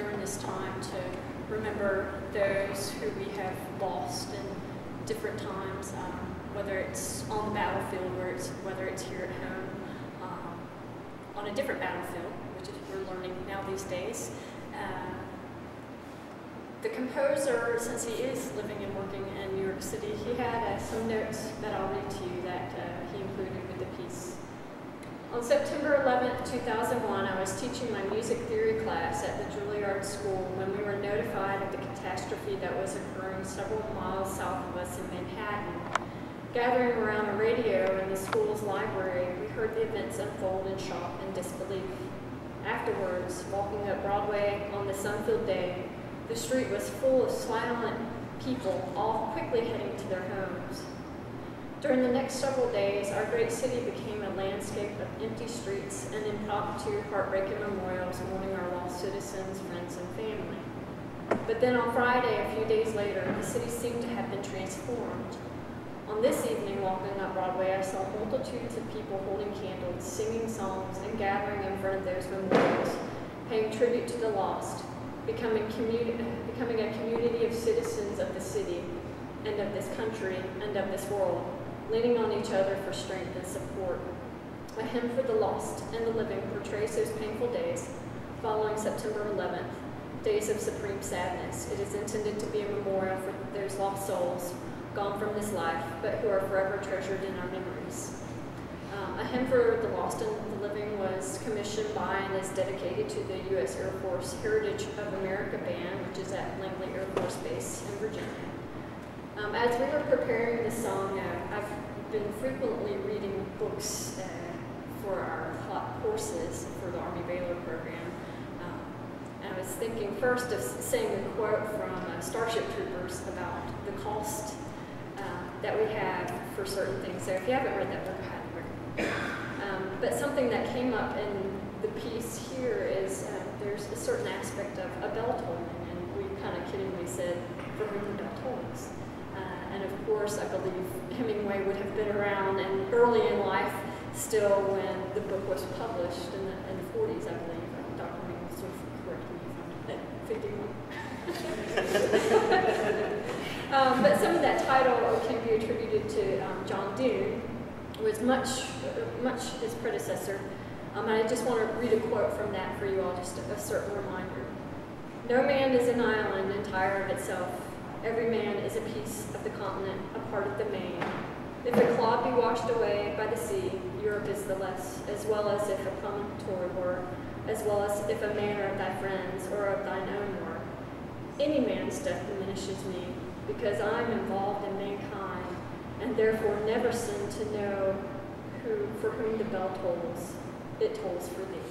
during this time to remember those who we have lost in different times, whether it's on the battlefield or whether it's here at home, on a different battlefield, which is we're learning now these days. The composer, since he is living and working in New York City, he had some notes that I'll read to you that he included with the piece. On September 11th, 2001, I was teaching my music theory class at the Juilliard School when we were notified of the catastrophe that was occurring several miles south of us in Manhattan. Gathering around a radio in the school's library, we heard the events unfold in shock and disbelief. Afterwards, walking up Broadway on the sun-filled day, the street was full of silent people, all quickly heading to their homes. During the next several days, our great city became a landscape of empty streets and impromptu, heartbreaking memorials mourning our lost citizens, friends, and family. But then on Friday, a few days later, the city seemed to have been transformed. On this evening, walking up Broadway, I saw multitudes of people holding candles, singing songs, and gathering in front of those memorials, paying tribute to the lost, becoming a community of citizens of the city and of this country and of this world, leaning on each other for strength and support. A hymn for the lost and the living portrays those painful days following September 11th, days of supreme sadness. It is intended to be a memorial for those lost souls gone from this life, but who are forever treasured in our memories. A hymn for the lost and the living was commissioned by and is dedicated to the U.S. Air Force Heritage of America Band, which is at Langley Air Force Base in Virginia. As we were preparing this song, I've been frequently reading books for our courses for the Army Baylor program. And I was thinking first of saying a quote from Starship Troopers about the cost that we have for certain things. So if you haven't read that book, I highly recommend it. But something that came up in the piece here is there's a certain aspect of a bell tolling, and we kind of kiddingly said, for whom the bell tolls. And of course, I believe Hemingway would have been around and early in life still when the book was published in the 40s, I believe. Dr. Wing will sort of correct me if I'm at 51. But some of that title can be attributed to John Donne, who was much his predecessor. And I just want to read a quote from that for you all, just a certain reminder. No man is an island entire of itself. Every man is a piece of the continent, a part of the main. If a clod be washed away by the sea, Europe is the less, as well as if a promontory were, as well as if a manner of thy friends or of thine own were. Any man's death diminishes me, because I am involved in mankind, and therefore never sin to know for whom the bell tolls. It tolls for thee.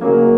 you.